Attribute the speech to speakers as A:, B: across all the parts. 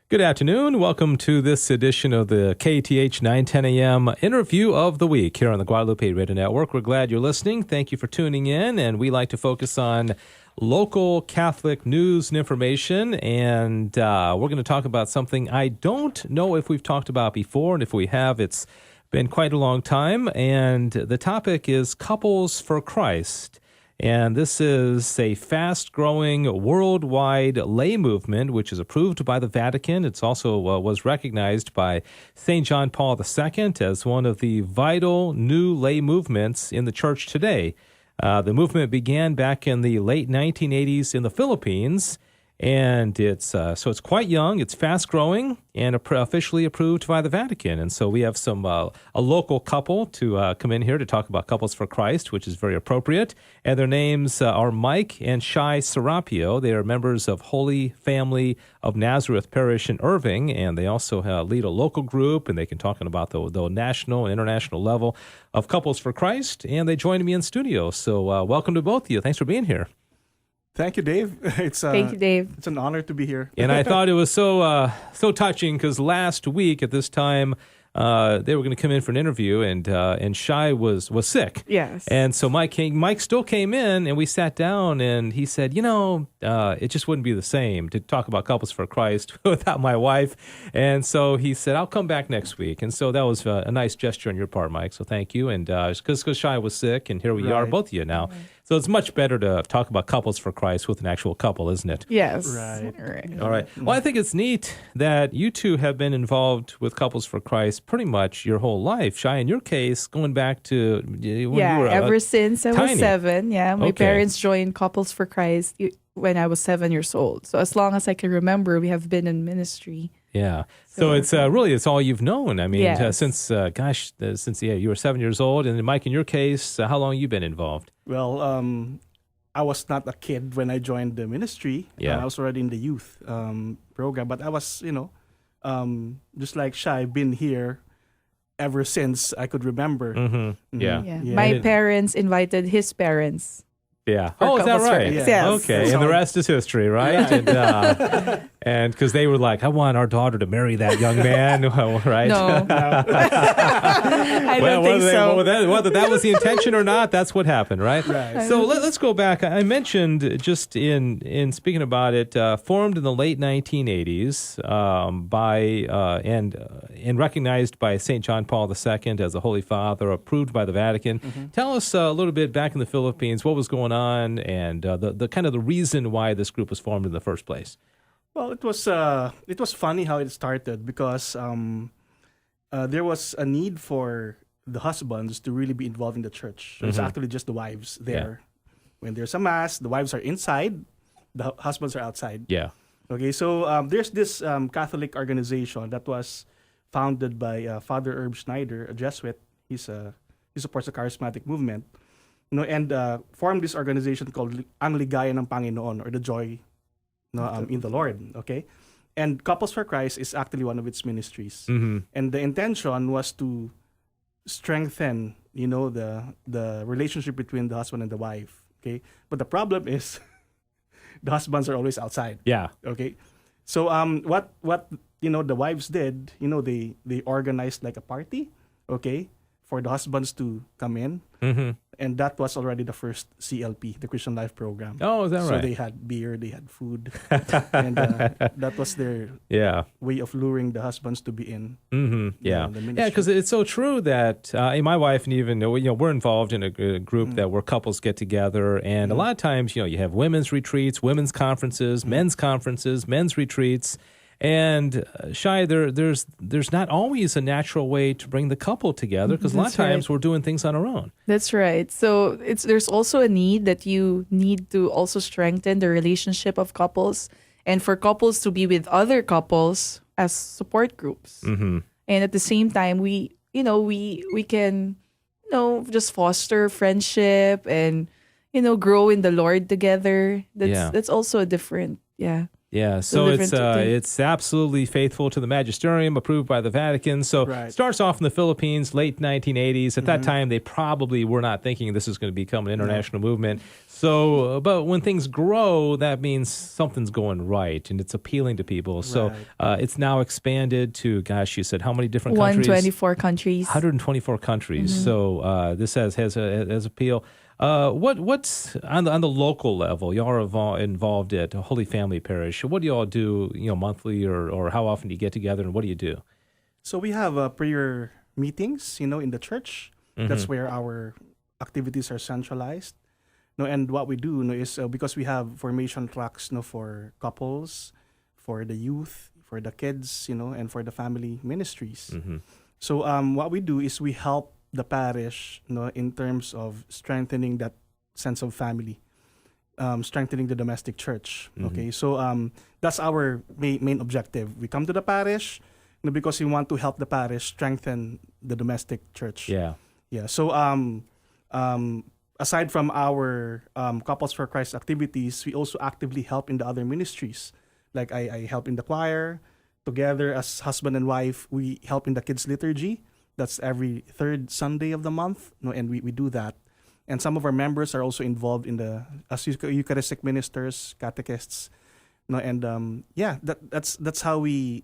A: Good afternoon. Welcome to this edition of the KTH 910 AM interview of the week here on the Guadalupe Radio Network. We're glad you're listening. Thank you for tuning in. And we like to focus on local Catholic news and information. And we're going to talk about something I don't know if we've talked about before. And if we have, it's been quite a long time. And the topic is Couples for Christ. And this is a fast-growing worldwide lay movement, which is approved by the Vatican. It's also was recognized by St. John Paul II as one of the vital new lay movements in the Church today. The movement began back in the late 1980s in the Philippines, and it's quite young, it's fast-growing, and officially approved by the Vatican. And so we have a local couple to come in here to talk about Couples for Christ, which is very appropriate. And their names are Mike and Shay Serapio. They are members of Holy Family of Nazareth Parish in Irving, and they also lead a local group, and they can talk about the national and international level of Couples for Christ. And they joined me in studio. So welcome to both of you. Thanks for being here.
B: Thank you, Dave.
C: Thank you, Dave.
B: It's an honor to be here.
A: And I thought it was so touching because last week at this time, they were going to come in for an interview, and Shay was sick.
C: Yes.
A: And so Mike still came in, and we sat down, and he said, it just wouldn't be the same to talk about Couples for Christ without my wife. And so he said, I'll come back next week. And so that was a nice gesture on your part, Mike. So thank you. And because Shay was sick, and here we are, both of you now. Right. So it's much better to talk about Couples for Christ with an actual couple, isn't it?
C: Yes.
B: Right.
A: All right. Well, I think it's neat that you two have been involved with Couples for Christ pretty much your whole life. Shay, in your case, going back to when you were
C: ever since I was 7. Yeah, my
A: Okay.
C: parents joined Couples for Christ when I was 7 years old. So as long as I can remember, we have been in ministry.
A: Yeah. So it's really, it's all you've known. I mean,
C: Yes.
A: since you were 7 years old. And Mike, in your case, how long have you been involved?
B: Well, I was not a kid when I joined the ministry.
A: Yeah.
B: I was already in the youth program. But I was, just like Shay, been here ever since I could remember.
A: Mm-hmm.
B: Mm-hmm.
A: Yeah.
C: Yeah. My parents invited his parents.
A: Yeah.
C: For
A: Oh, is that
C: Couples for
A: right?
C: Christ.
B: Yeah.
C: Yes.
A: Okay. And the rest is history, right? And because they were like, I want our daughter to marry that young man, right?
C: No. I don't think so.
A: Whether that was the intention or not, that's what happened, right?
B: Right.
A: So let's go back. I mentioned just in speaking about it, formed in the late 1980s and recognized by St. John Paul II as a Holy Father, approved by the Vatican. Mm-hmm. Tell us a little bit back in the Philippines, what was going on, and the kind of the reason why this group was formed in the first place.
B: Well, it was funny how it started because there was a need for the husbands to really be involved in the church. So it's actually just the wives there. Yeah. When there's a mass, the wives are inside, the husbands are outside.
A: Yeah.
B: Okay, so there's this Catholic organization that was founded by Father Herb Schneider, a Jesuit. He supports the charismatic movement. And formed this organization called Ang Ligaya ng Panginoon, or the Joy in the Lord, okay? And Couples for Christ is actually one of its ministries. Mm-hmm. And the intention was to strengthen, the relationship between the husband and the wife, okay? But the problem is the husbands are always outside.
A: Yeah.
B: Okay? So what the wives did, they organized like a party, okay, for the husbands to come in. Mm-hmm. And that was already the first CLP, the Christian Life Program.
A: Oh, is that right?
B: So they had beer, they had food. And that was their way of luring the husbands to be in. Mm-hmm.
A: Yeah.
B: The ministry.
A: Yeah, because it's so true that my wife and even, we're involved in a group that where couples get together. And a lot of times, you have women's retreats, women's conferences, men's retreats. And Shay, there's not always a natural way to bring the couple together because a lot of times we're doing things on our own.
C: That's right. So there's also a need that you need to also strengthen the relationship of couples, and for couples to be with other couples as support groups. Mm-hmm. And at the same time, we can just foster friendship and grow in the Lord together. That's also a different
A: Yeah, so
C: different
A: it's absolutely faithful to the magisterium, approved by the Vatican. So
B: Right.
A: starts off in the Philippines, late 1980s. At that time, they probably were not thinking this is going to become an international movement. So, but when things grow, that means something's going right, and it's appealing to people. So it's now expanded to, gosh, you said how many different countries?
C: 124 countries.
A: 124 countries. So this has appeal. What's on the local level? Y'all are involved at Holy Family Parish. What do y'all do? Monthly or how often do you get together, and what do you do?
B: So we have prayer meetings, in the church. That's where our activities are centralized. And what we do, is because we have formation tracks, for couples, for the youth, for the kids, and for the family ministries. So what we do is we help the parish, in terms of strengthening that sense of family, strengthening the domestic church. Okay, so that's our main objective. We come to the parish, because we want to help the parish strengthen the domestic church.
A: Yeah.
B: So aside from our Couples for Christ activities, we also actively help in the other ministries. Like I help in the choir. Together as husband and wife, we help in the kids' liturgy. That's every third Sunday of the month, and we do that. And some of our members are also involved in as Eucharistic ministers, catechists, and that's how we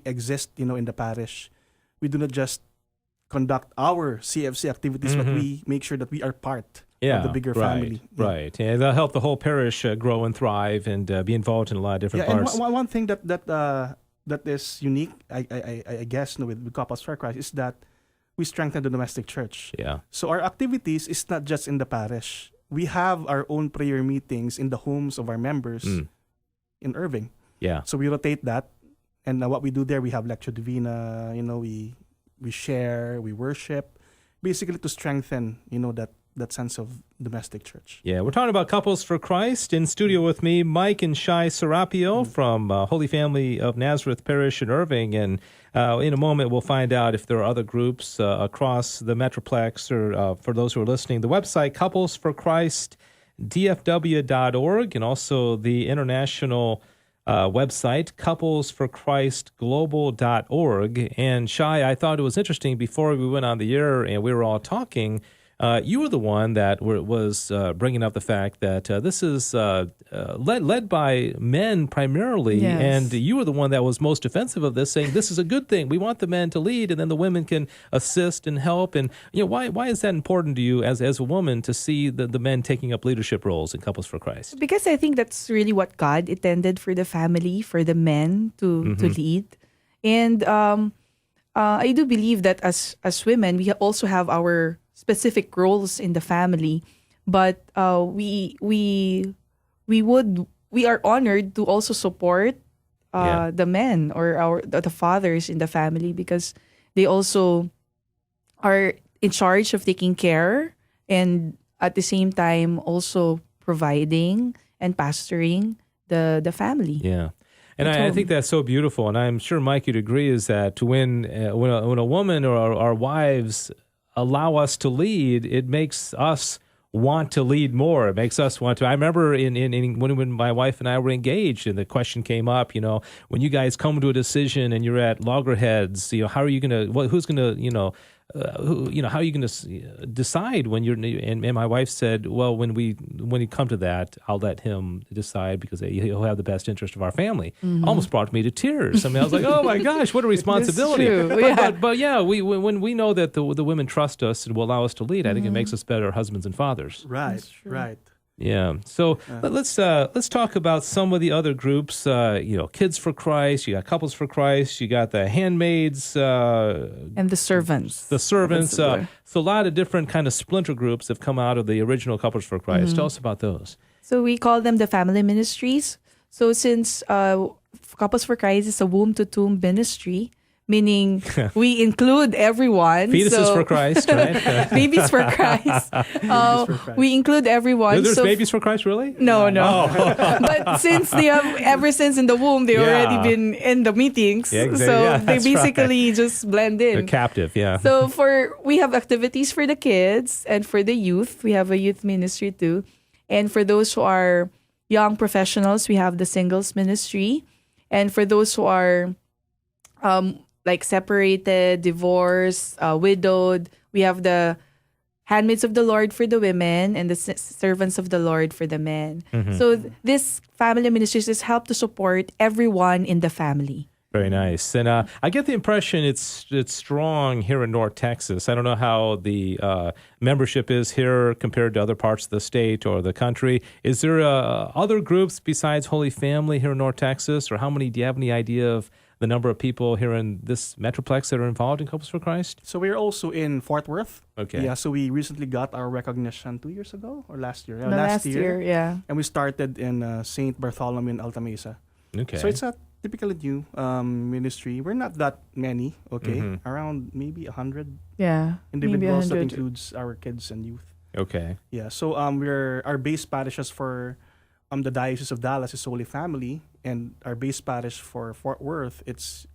B: exist, in the parish. We do not just conduct our CFC activities, but we make sure that we are part of the bigger family.
A: Right, and they'll help the whole parish grow and thrive and be involved in a lot of different parts.
B: And one thing that is unique, I guess, with Couples for Christ is that we strengthen the domestic church.
A: Yeah.
B: So our activities is not just in the parish. We have our own prayer meetings in the homes of our members in Irving.
A: Yeah.
B: So we rotate that, and what we do there, we have Lectio Divina. We share, we worship, basically to strengthen, that sense of domestic church.
A: Yeah, we're talking about Couples for Christ. In studio with me, Mike and Shay Serapio from Holy Family of Nazareth Parish in Irving. And in a moment, we'll find out if there are other groups across the Metroplex, or for those who are listening, the website, couplesforchrist.dfw.org, and also the international website, couplesforchristglobal.org. And Shay, I thought it was interesting before we went on the air and we were all talking, you were the one that was bringing up the fact that this is led by men primarily,
C: Yes.
A: and you were the one that was most defensive of this, saying this is a good thing. We want the men to lead, and then the women can assist and help. And why is that important to you as a woman to see the men taking up leadership roles in Couples for Christ?
C: Because I think that's really what God intended for the family, for the men to lead. And I do believe that as women, we also have our specific roles in the family, but we are honored to also support the men or the fathers in the family, because they also are in charge of taking care and at the same time also providing and pastoring the family.
A: Yeah. And I think that's so beautiful, and I'm sure Mike you'd agree, is that when a woman or our wives allow us to lead, it makes us want to lead more. It makes us want to. I remember when my wife and I were engaged, and the question came up, when you guys come to a decision and you're at loggerheads, how are you going to? Who's going to? How are you going to decide when you're? And my wife said, well, when we come to that, I'll let him decide, because he'll have the best interest of our family. Almost brought me to tears. I mean, I was like, oh my gosh, what a responsibility.
C: It's true.
A: But when we know that the women trust us and will allow us to lead, I think it makes us better husbands and fathers.
B: Right.
A: Yeah. So let's talk about some of the other groups. Kids for Christ. You got Couples for Christ. You got the handmaids
C: And the servants.
A: So a lot of different kind of splinter groups have come out of the original Couples for Christ. Tell us about those.
C: So we call them the family ministries. So since Couples for Christ is a womb-to-tomb ministry, meaning we include everyone.
A: Fetuses for Christ, right?
C: Babies for Christ. We include everyone.
A: There's babies for Christ, really?
C: No. But since they have, ever since in the womb, they already been in the meetings.
A: Yeah, exactly.
C: So they basically just blend in.
A: They're captive, yeah.
C: So we have activities for the kids and for the youth. We have a youth ministry too. And for those who are young professionals, we have the singles ministry. And for those who are like separated, divorced, widowed, we have the handmaids of the Lord for the women and the servants of the Lord for the men. So this family ministries is help to support everyone in the family.
A: Very nice. And I get the impression it's strong here in North Texas. I don't know how the membership is here compared to other parts of the state or the country. Is there other groups besides Holy Family here in North Texas? Or do you have any idea of the number of people here in this metroplex that are involved in Couples for Christ?
B: So we're also in Fort Worth.
A: Okay.
B: Yeah, so we recently got our recognition 2 years ago or last year?
C: Last year, yeah.
B: And we started in St. Bartholomew in Alta Mesa.
A: Okay.
B: So it's a typically new ministry. We're not that many, okay? Around maybe 100 individuals. That includes our kids and youth.
A: Okay.
B: Yeah, so our base parishes for the Diocese of Dallas is Holy Family, and our base parish for Fort Worth, it's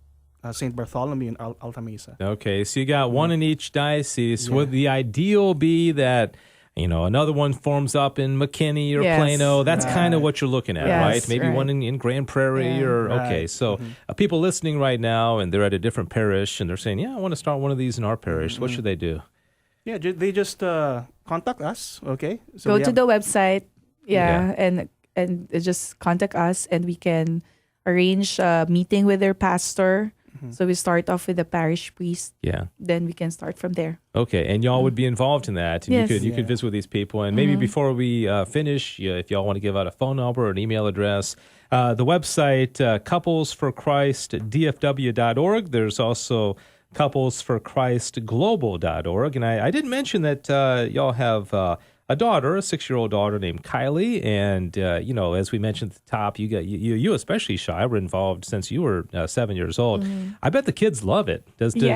B: St. Bartholomew in Alta Mesa.
A: Okay, so you got one in each diocese. Would the ideal be that another one forms up in McKinney or Plano? That's kind of what you're looking at, right? Maybe one in Grand Prairie okay. So people listening right now, and they're at a different parish, and they're saying, I want to start one of these in our parish. What should they do?
B: Yeah, they just contact us, okay? So
C: go to the website, and just contact us, and we can arrange a meeting with their pastor. So we start off with the parish priest. Yeah. Then we can start from there.
A: Okay, and y'all would be involved in that. And
C: yes.
A: You could visit with these people. And maybe before we finish, if y'all want to give out a phone number or an email address, the website, couplesforchristdfw.org. There's also couplesforchristglobal.org. And I didn't mention that y'all have a daughter, a 6-year-old daughter named Kylie, and as we mentioned at the top, you especially, Shay, were involved since you were 7 years old. I bet the kids love it. Does she?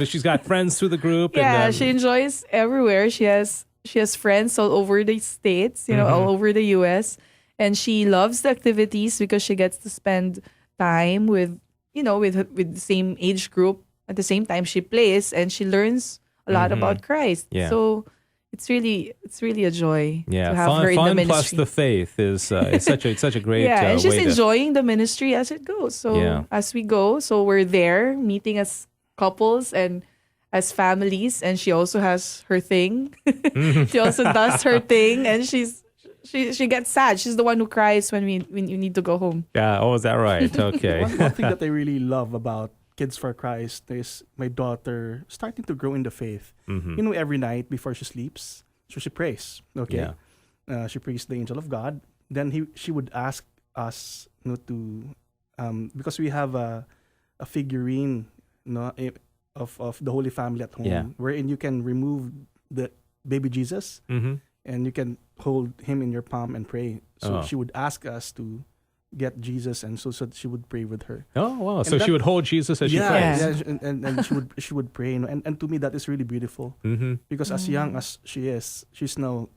A: She's got friends through the group.
C: Yeah, she enjoys everywhere. She has friends all over the states, all over the U.S., and she loves the activities because she gets to spend time with the same age group. At the same time, she plays and she learns a lot about Christ. Yeah. So. It's really a joy to have her in the ministry. Fun plus
A: the faith is such a great
C: and she's enjoying the ministry as it goes. So as we go, so we're there meeting as couples and as families, and she also has her thing. She also does her thing, and she gets sad. She's the one who cries when you need to go home.
A: Yeah. Oh, is that right? Okay.
B: one thing that I really love about Kids for Christ is my daughter starting to grow in the faith. Every night before she sleeps, so she prays. Okay, she prays the angel of God. Then she would ask us, to because we have a figurine, of the Holy Family at home, wherein you can remove the baby Jesus, and you can hold him in your palm and pray. So she would ask us to get Jesus, and so she would pray with her.
A: Oh wow! So she would hold Jesus as she prays.
B: Yeah, and she would pray, and to me that is really beautiful, because as young as she is, she's now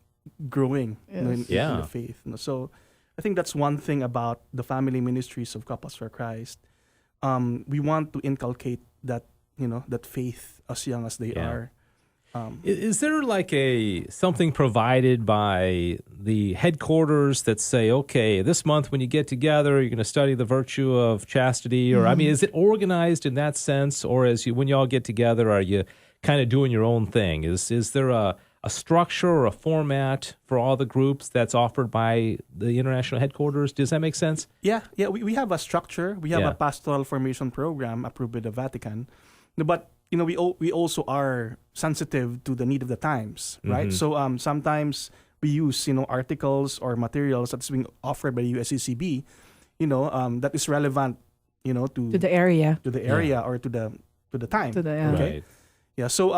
B: growing in the faith. So I think that's one thing about the family ministries of Couples for Christ. We want to inculcate that that faith as young as they are.
A: Is there like something provided by the headquarters that say, okay, this month when you get together, you're going to study the virtue of chastity? Or, is it organized in that sense? Or when you all get together, are you kind of doing your own thing? Is there a structure or a format for all the groups that's offered by the international headquarters? Does that make sense?
B: Yeah. We have a structure. We have a pastoral formation program approved by the Vatican. But we also are sensitive to the need of the times, right? So sometimes we use articles or materials that's being offered by USCCB, that is relevant, to
C: the area,
B: or to the time. Okay.
A: Right.
B: Yeah. So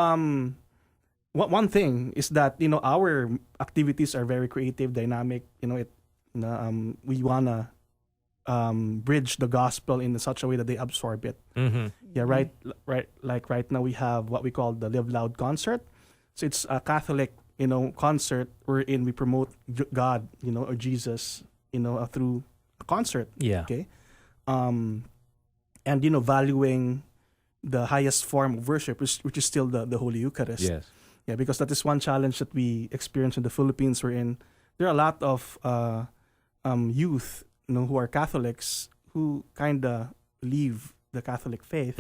B: one thing is that our activities are very creative, dynamic. We wanna bridge the gospel in such a way that they absorb it. Yeah, right. Like right now we have what we call the Live Loud concert. So it's a Catholic, concert wherein we promote God, or Jesus, through a concert.
A: Yeah.
B: Okay. And valuing the highest form of worship, which is still the Holy Eucharist.
A: Yes.
B: Yeah, because that is one challenge that we experience in the Philippines, wherein there are a lot of youth, who are Catholics, who kind of leave the Catholic faith.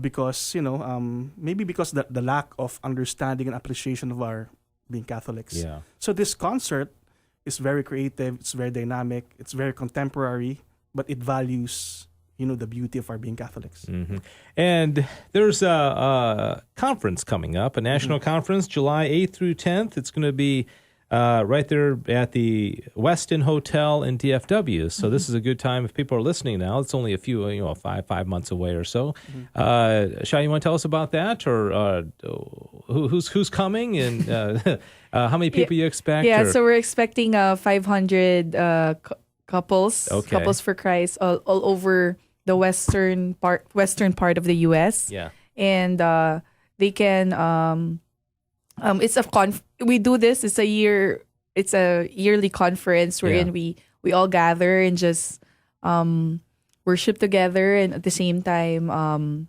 B: Because maybe because the lack of understanding and appreciation of our being Catholics.
A: Yeah.
B: So this concert is very creative. It's very dynamic. It's very contemporary, but it values the beauty of our being Catholics.
A: And there's a conference coming up, a national conference, July 8th through 10th. It's going to be right there at the Westin Hotel in DFW. So this is a good time if people are listening now. It's only a few, five months away or so. Shay, you want to tell us about that, or who's coming, and how many people you expect?
C: Yeah, so we're expecting 500 couples,
A: Okay.
C: couples for Christ, all over the western part of the U.S.
A: Yeah.
C: And they can. It's we do this. It's a yearly conference wherein we all gather and just worship together, and at the same time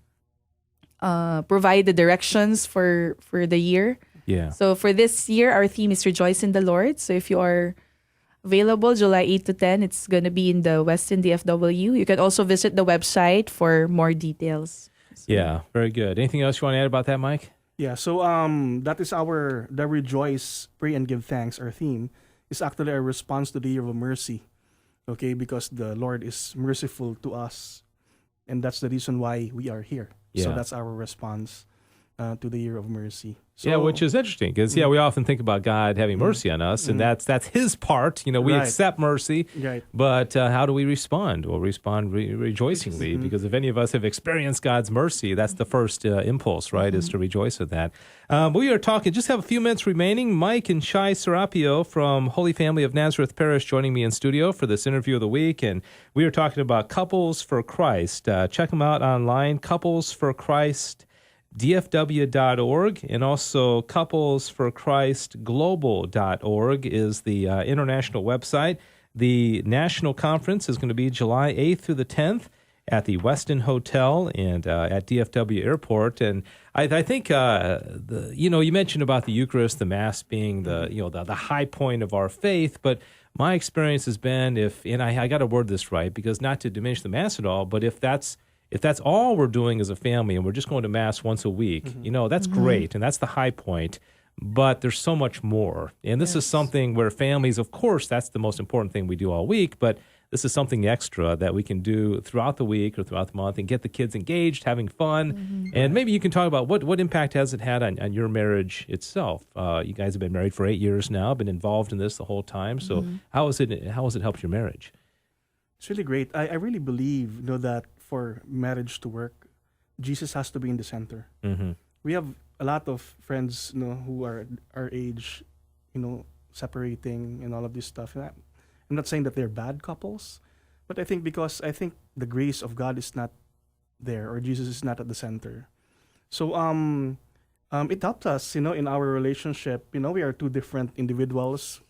C: provide the directions for the year.
A: Yeah.
C: So for this year, our theme is Rejoice in the Lord. So if you are available July 8 to 10, it's going to be in the Westin DFW. You can also visit the website for more details.
A: Yeah, very good. Anything else you want to add about that, Mike?
B: Yeah, so that is the Rejoice, Pray and Give Thanks. Our theme is actually a response to the year of mercy, okay? Because the Lord is merciful to us, and that's the reason why we are here. So
A: Yeah.
B: that's our response to the year of mercy. So,
A: Yeah, which is interesting because we often think about God having mercy on us, and that's His part. We
B: Right.
A: accept mercy,
B: Right.
A: but how do we respond? We'll respond rejoicingly, because if any of us have experienced God's mercy, that's the first impulse, right? Is to rejoice with that. We are talking. Just have a few minutes remaining. Mike and Shay Serapio from Holy Family of Nazareth Parish joining me in studio for this interview of the week, and we are talking about Couples for Christ. Check them out online. Couples for Christ. DFW.org, and also couplesforchristglobal.org is the international website. The national conference is going to be July 8th through the 10th at the Westin Hotel and at DFW Airport. And I think you mentioned about the Eucharist, the Mass being the high point of our faith, but my experience has been I got to word this right, because not to diminish the Mass at all, but if that's all we're doing as a family and we're just going to Mass once a week, that's great, and that's the high point. But there's so much more. And this is something where families, of course, that's the most important thing we do all week, but this is something extra that we can do throughout the week or throughout the month and get the kids engaged, having fun. And maybe you can talk about what impact has it had on your marriage itself. You guys have been married for 8 years now, been involved in this the whole time. So how has it helped your marriage?
B: It's really great. I really believe that for marriage to work, Jesus has to be in the center. We have a lot of friends who are our age, separating and all of this stuff. And I'm not saying that they're bad couples, but I think because the grace of God is not there, or Jesus is not at the center. So it helped us, in our relationship. We are two different individuals,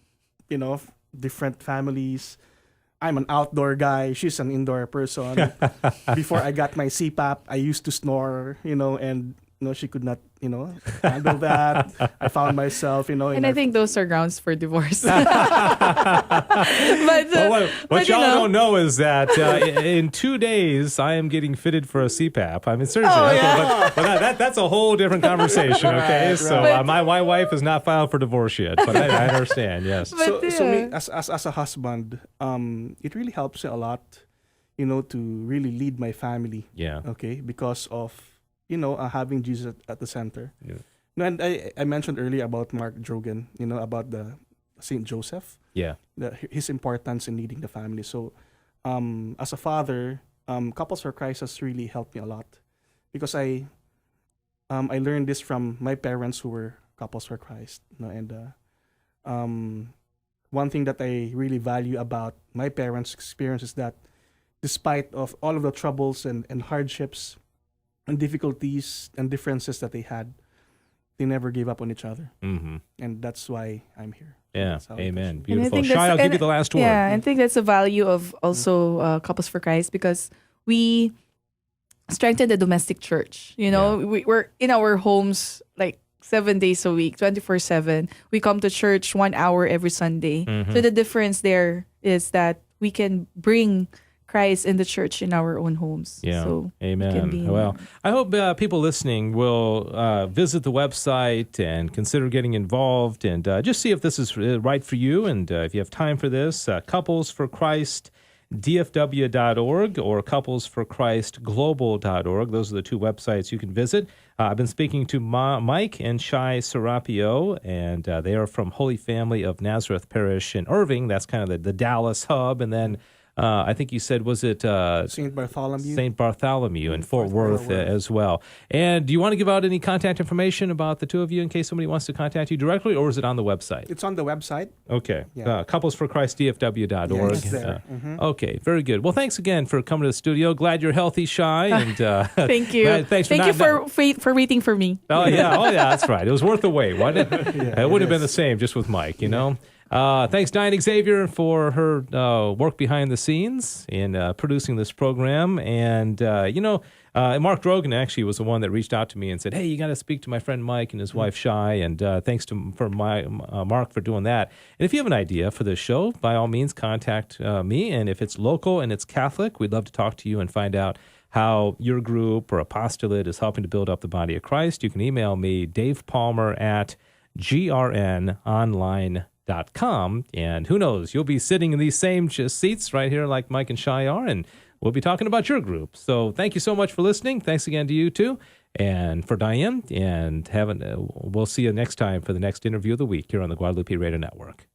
B: different families. I'm an outdoor guy. She's an indoor person. Before I got my CPAP, I used to snore, and she could not, handle that. I found myself,
C: And I think those are grounds for divorce. But
A: what y'all don't know is that in 2 days I am getting fitted for a CPAP. I mean, seriously.
C: Oh,
A: okay,
C: yeah.
A: but that's a whole different conversation. Okay,
B: Right,
A: so
C: right.
A: my wife has not filed for divorce yet, but I understand. Yes.
C: But
B: So me, as a husband, it really helps me a lot, to really lead my family.
A: Yeah.
B: Okay, because of having Jesus at the center.
A: Yeah.
B: And I mentioned earlier about Mark Drogen, about the Saint Joseph,
A: Yeah.
B: his importance in leading the family. So, as a father, Couples for Christ has really helped me a lot, because I learned this from my parents who were Couples for Christ. And one thing that I really value about my parents' experience is that, despite of all of the troubles and hardships and difficulties and differences that they had, they never gave up on each other.
A: Mm-hmm.
B: And that's why I'm here.
A: Yeah.
B: That's how it
A: Amen.
B: is.
A: Beautiful. Shay, I'll give you the last word.
C: Yeah, I think that's a value of also Couples for Christ, because we strengthen the domestic church. We're in our homes like 7 days a week, 24/7. We come to church 1 hour every Sunday. So the difference there is that we can bring Christ in the church in our own homes.
A: Yeah.
C: So
A: Amen. Well, I hope people listening will visit the website and consider getting involved and just see if this is right for you. And if you have time for this, couplesforchrist.dfw.org or couplesforchristglobal.org. Those are the two websites you can visit. I've been speaking to Mike and Shay Serapio, and they are from Holy Family of Nazareth Parish in Irving. That's kind of the Dallas hub. And then I think you said, was it
B: St. Bartholomew?
A: St. Bartholomew in Fort Worth as well. And do you want to give out any contact information about the two of you in case somebody wants to contact you directly, or is it on the website?
B: It's on the website.
A: Okay. Couplesforchristdfw.org.
B: Yeah, it's there.
A: Okay, very good. Well, thanks again for coming to the studio. Glad you're healthy, Shay. And
C: thank you.
A: Thanks
C: Thank you for waiting for me.
A: Oh, yeah, that's right. It was worth the wait, wasn't it? It would have been the same just with Mike, you know? Thanks, Diane Xavier, for her work behind the scenes in producing this program. And, Mark Drogan actually was the one that reached out to me and said, hey, you got to speak to my friend Mike and his wife, Shay. And thanks for Mark for doing that. And if you have an idea for this show, by all means, contact me. And if it's local and it's Catholic, we'd love to talk to you and find out how your group or apostolate is helping to build up the body of Christ. You can email me, davepalmer@grnonline.com. And who knows, you'll be sitting in these same seats right here like Mike and Shay are, and we'll be talking about your group. So thank you so much for listening. Thanks again to you too, and for Diane. And we'll see you next time for the next interview of the week here on the Guadalupe Radio Network.